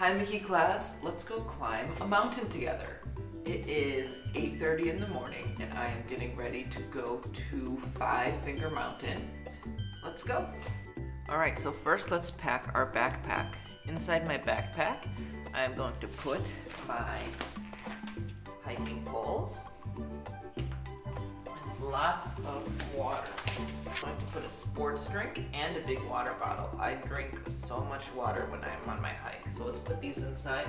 Hi Mickey class, let's go climb a mountain together. It is 8:30 in the morning and I am getting ready to go to Five Finger Mountain. Let's go. Alright, so first let's pack our backpack. Inside my backpack, I am going to put my hiking poles and lots of water. I'm going to put a sports drink and a big water bottle. I drink so much water when I'm on my hike, so let's put these inside.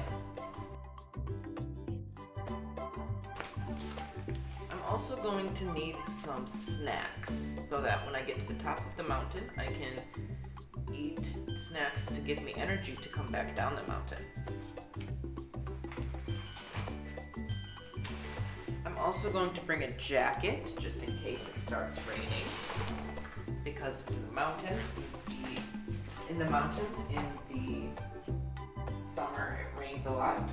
I'm also going to need some snacks so that when I get to the top of the mountain, I can eat snacks to give me energy to come back down the mountain. I'm also going to bring a jacket just in case it starts raining, because in the mountains in the summer it rains a lot.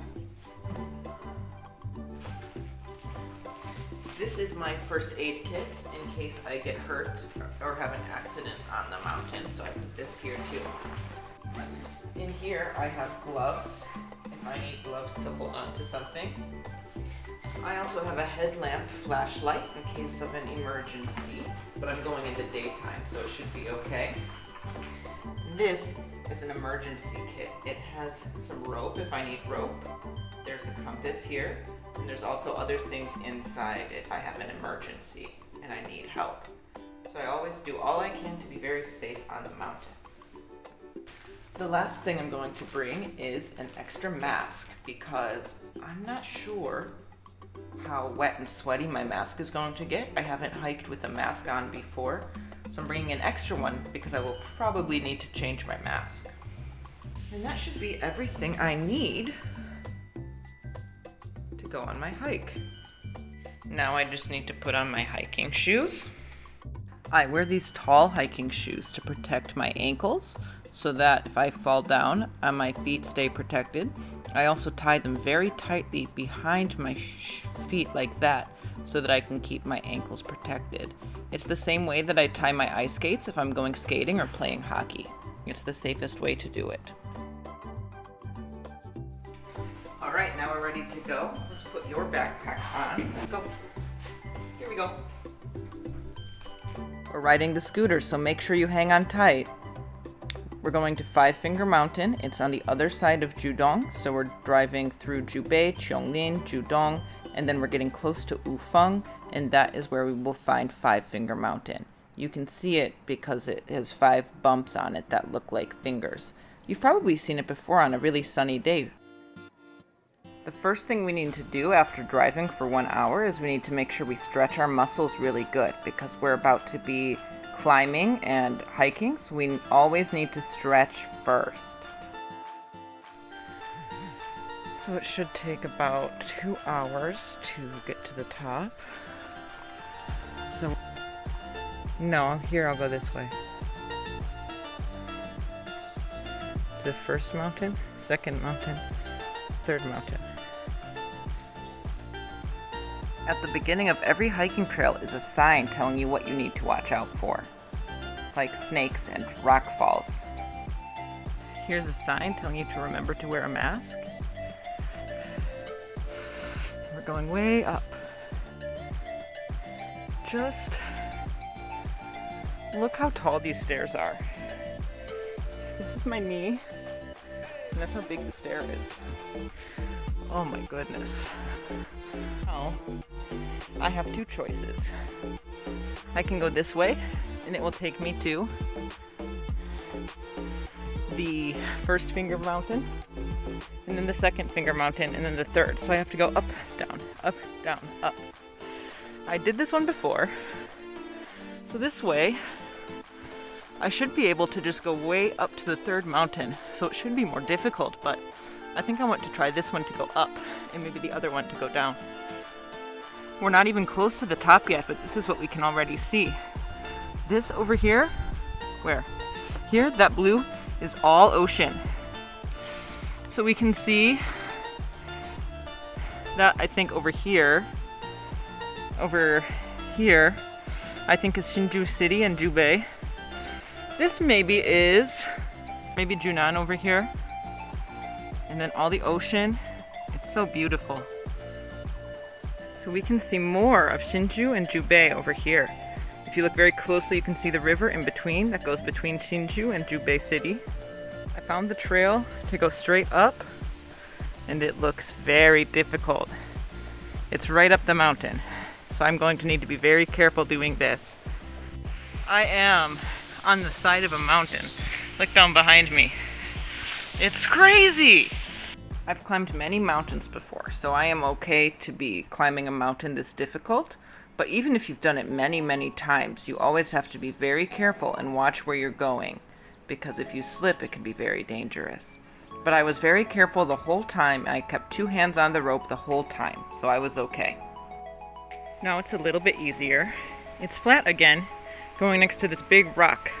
This is my first aid kit in case I get hurt or have an accident on the mountain, so I put this here too. In here I have gloves if I need gloves to hold on to something. I also have a headlamp flashlight in case of an emergency, but I'm going in the daytime, so it should be okay. This is an emergency kit. It has some rope if I need rope. There's a compass here, and there's also other things inside if I have an emergency and I need help. So I always do all I can to be very safe on the mountain. The last thing I'm going to bring is an extra mask because I'm not sure how wet and sweaty my mask is going to get. I haven't hiked with a mask on before, so I'm bringing an extra one because I will probably need to change my mask. And that should be everything I need to go on my hike. Now I just need to put on my hiking shoes. I wear these tall hiking shoes to protect my ankles so that if I fall down, my feet stay protected. I also tie them very tightly behind my feet like that so that I can keep my ankles protected. It's the same way that I tie my ice skates if I'm going skating or playing hockey. It's the safest way to do it. All right, now we're ready to go. Let's put your backpack on. Let's go. Here we go. We're riding the scooter, so make sure you hang on tight. We're going to Five Finger Mountain. It's on the other side of Judong, so we're driving through Jubei, Cheonglin, Judong, and then we're getting close to Wufeng, and that is where we will find Five Finger Mountain. You can see it because it has 5 bumps on it that look like fingers. You've probably seen it before on a really sunny day. The first thing we need to do after driving for 1 hour is we need to make sure we stretch our muscles really good because we're about to be climbing and hiking, so we always need to stretch first. So it should take about 2 hours to get to the top. So, no, here I'll go this way. To the first mountain, second mountain, third mountain. At the beginning of every hiking trail is a sign telling you what you need to watch out for, like snakes and rock falls. Here's a sign telling you to remember to wear a mask. We're going way up. Just look how tall these stairs are. This is my knee, and that's how big the stair is. Oh my goodness. Now, I have 2 choices. I can go this way, and it will take me to the first finger mountain, and then the second finger mountain, and then the third. So I have to go up, down, up, down, up. I did this one before. So this way, I should be able to just go way up to the third mountain. So it should be more difficult, but I think I want to try this one to go up, and maybe the other one to go down. We're not even close to the top yet, but this is what we can already see. This over here, where? Here, that blue is all ocean. So we can see that, I think over here, I think it's Hsinchu City and Jubei. This maybe is, maybe Junan over here. And then all the ocean. It's so beautiful. So we can see more of Hsinchu and Jubei over here. If you look very closely, you can see the river in between that goes between Hsinchu and Jubei City. I found the trail to go straight up, and it looks very difficult. It's right up the mountain, so I'm going to need to be very careful doing this. I am on the side of a mountain. Look down behind me. It's crazy! I've climbed many mountains before, so I am okay to be climbing a mountain this difficult. But even if you've done it many, many times, you always have to be very careful and watch where you're going, because if you slip, it can be very dangerous. But I was very careful the whole time. I kept 2 hands on the rope the whole time, so I was okay. Now it's a little bit easier. It's flat again, going next to this big rock.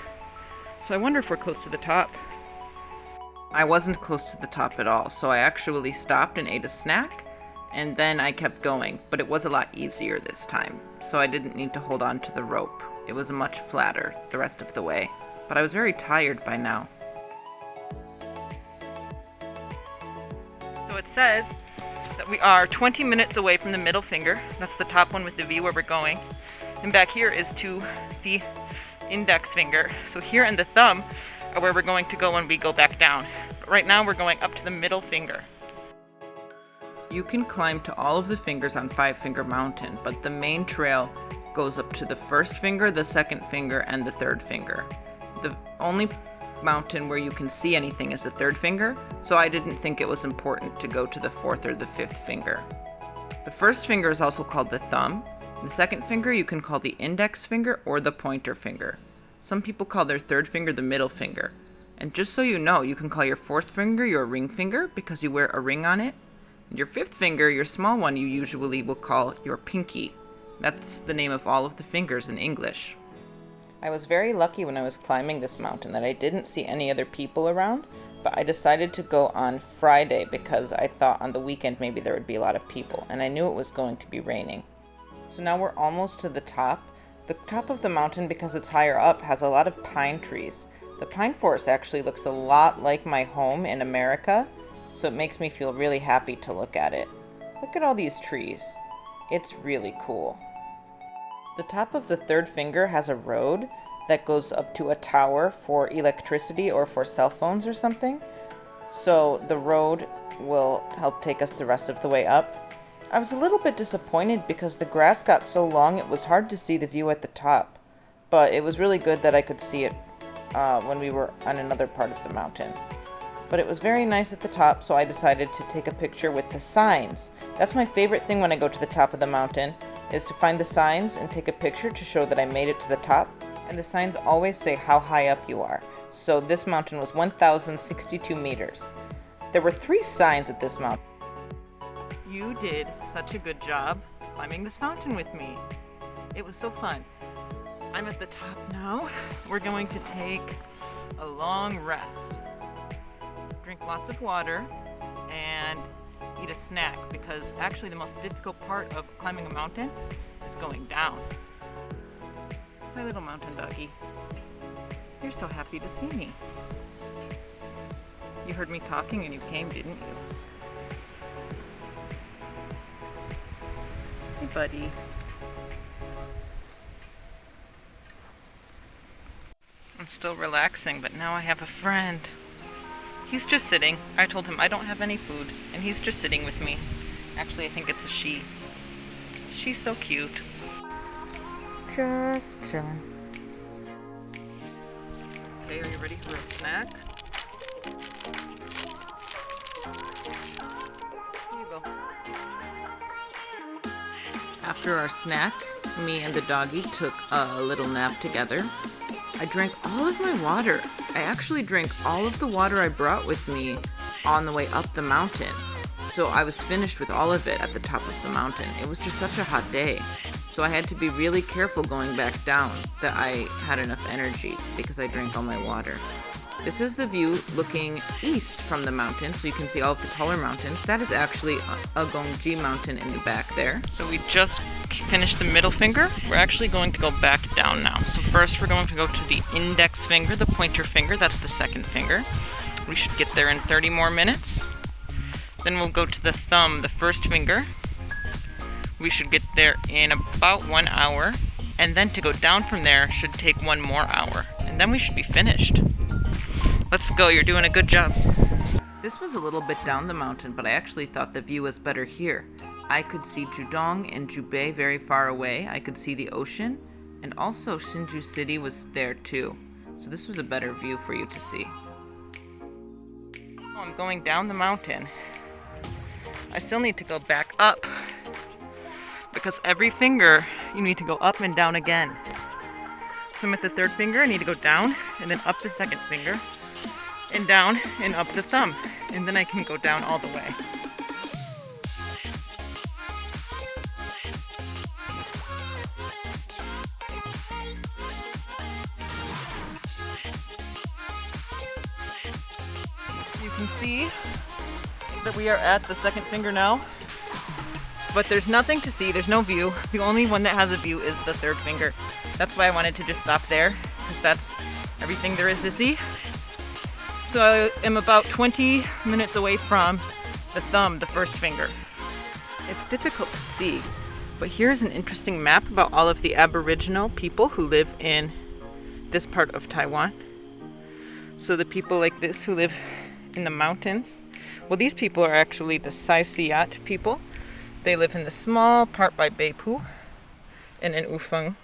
So I wonder if we're close to the top. I wasn't close to the top at all, so I actually stopped and ate a snack, and then I kept going, but it was a lot easier this time, so I didn't need to hold on to the rope. It was much flatter the rest of the way, but I was very tired by now. So it says that we are 20 minutes away from the middle finger. That's the top one with the V where we're going. And back here is to the index finger. So here and the thumb are where we're going to go when we go back down. But right now we're going up to the middle finger. You can climb to all of the fingers on Five Finger Mountain, but the main trail goes up to the first finger, the second finger, and the third finger. The only mountain where you can see anything is the third finger, so I didn't think it was important to go to the fourth or the fifth finger. The first finger is also called the thumb. The second finger you can call the index finger or the pointer finger. Some people call their third finger the middle finger. And just so you know, you can call your fourth finger your ring finger because you wear a ring on it. Your fifth finger, your small one, you usually will call your pinky. That's the name of all of the fingers in English. I was very lucky when I was climbing this mountain that I didn't see any other people around, but I decided to go on Friday because I thought on the weekend maybe there would be a lot of people, and I knew it was going to be raining. So now we're almost to the top. The top of the mountain, because it's higher up, has a lot of pine trees. The pine forest actually looks a lot like my home in America, so it makes me feel really happy to look at it. Look at all these trees. It's really cool. The top of the third finger has a road that goes up to a tower for electricity or for cell phones or something. So the road will help take us the rest of the way up. I was a little bit disappointed because the grass got so long it was hard to see the view at the top. But it was really good that I could see it when we were on another part of the mountain. But it was very nice at the top, so I decided to take a picture with the signs. That's my favorite thing when I go to the top of the mountain, is to find the signs and take a picture to show that I made it to the top. And the signs always say how high up you are. So this mountain was 1,062 meters. There were 3 signs at this mountain. You did such a good job climbing this mountain with me. It was so fun. I'm at the top now. We're going to take a long rest. Drink lots of water and eat a snack, because actually the most difficult part of climbing a mountain is going down. My little mountain doggy. You're so happy to see me. You heard me talking and you came, didn't you? Hey, buddy. I'm still relaxing, but now I have a friend. He's just sitting. I told him I don't have any food, and he's just sitting with me. Actually, I think it's a she. She's so cute. Just chilling. Okay, are you ready for a snack? Here you go. After our snack, me and the doggy took a little nap together. I drank all of my water. I actually drank all of the water I brought with me on the way up the mountain. So I was finished with all of it at the top of the mountain. It was just such a hot day. So I had to be really careful going back down that I had enough energy because I drank all my water. This is the view looking east from the mountain, so you can see all of the taller mountains. That is actually a Gongji mountain in the back there. So we just finished the middle finger. We're actually going to go back down now. So first we're going to go to the index finger, the pointer finger. That's the second finger. We should get there in 30 more minutes. Then we'll go to the thumb, the first finger. We should get there in about 1 hour. And then to go down from there should take 1 more hour. And then we should be finished. Let's go, you're doing a good job. This was a little bit down the mountain, but I actually thought the view was better here. I could see Judong and Jubei very far away. I could see the ocean. And also Hsinchu City was there too. So this was a better view for you to see. Oh, I'm going down the mountain. I still need to go back up. Because every finger, you need to go up and down again. So I'm at the third finger, I need to go down, and then up the second finger, and down, and up the thumb. And then I can go down all the way. You can see that we are at the second finger now. But there's nothing to see, there's no view. The only one that has a view is the third finger. That's why I wanted to just stop there, because that's everything there is to see. So I am about 20 minutes away from the thumb, the first finger. It's difficult to see, but here's an interesting map about all of the Aboriginal people who live in this part of Taiwan. So the people like this who live in the mountains, well, these people are actually the Sai Siat people. They live in the small part by Beipu and in Ufeng.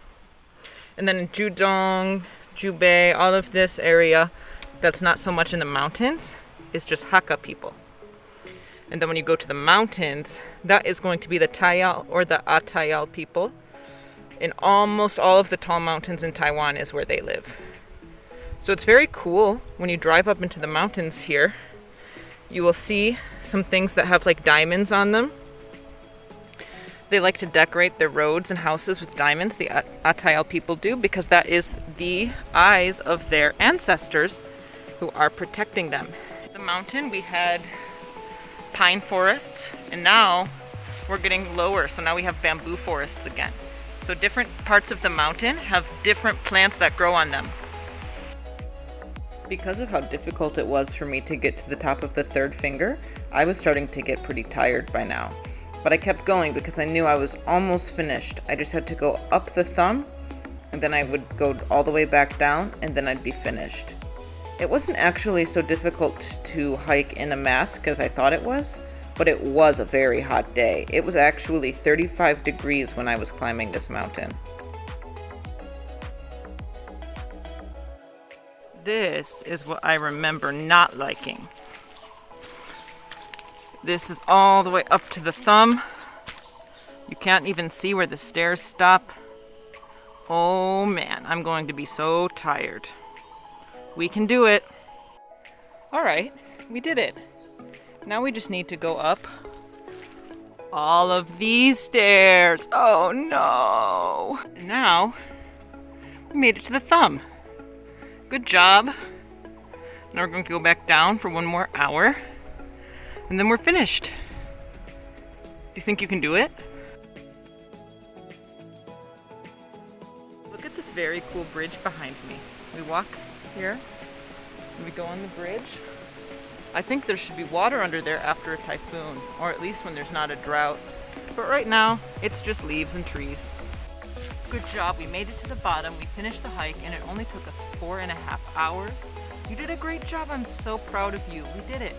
And then in Judong, Jubei, all of this area that's not so much in the mountains is just Hakka people. And then when you go to the mountains, that is going to be the Tayal or the Atayal people. And almost all of the tall mountains in Taiwan is where they live. So it's very cool when you drive up into the mountains here. You will see some things that have like diamonds on them. They like to decorate their roads and houses with diamonds, the Atayal people do, because that is the eyes of their ancestors who are protecting them. The mountain, we had pine forests, and now we're getting lower, so now we have bamboo forests again. So different parts of the mountain have different plants that grow on them. Because of how difficult it was for me to get to the top of the third finger, I was starting to get pretty tired by now. But I kept going because I knew I was almost finished. I just had to go up the thumb, and then I would go all the way back down, and then I'd be finished. It wasn't actually so difficult to hike in a mask as I thought it was, but it was a very hot day. It was actually 35 degrees when I was climbing this mountain. This is what I remember not liking. This is all the way up to the thumb. You can't even see where the stairs stop. Oh man, I'm going to be so tired. We can do it. All right, we did it. Now we just need to go up all of these stairs. Oh no. And now we made it to the thumb. Good job. Now we're going to go back down for 1 more hour. And then we're finished. Do you think you can do it? Look at this very cool bridge behind me. We walk here, and we go on the bridge. I think there should be water under there after a typhoon, or at least when there's not a drought. But right now, it's just leaves and trees. Good job, we made it to the bottom, we finished the hike, and it only took us 4.5 hours. You did a great job, I'm so proud of you. We did it.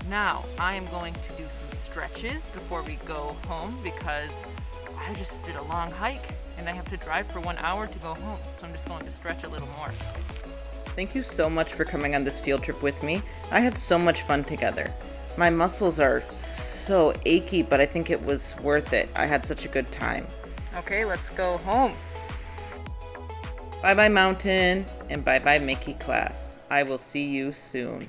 Now, I am going to do some stretches before we go home because I just did a long hike and I have to drive for 1 hour to go home. So I'm just going to stretch a little more. Thank you so much for coming on this field trip with me. I had so much fun together. My muscles are so achy, but I think it was worth it. I had such a good time. Okay, let's go home. Bye-bye mountain and bye-bye Mickey class. I will see you soon.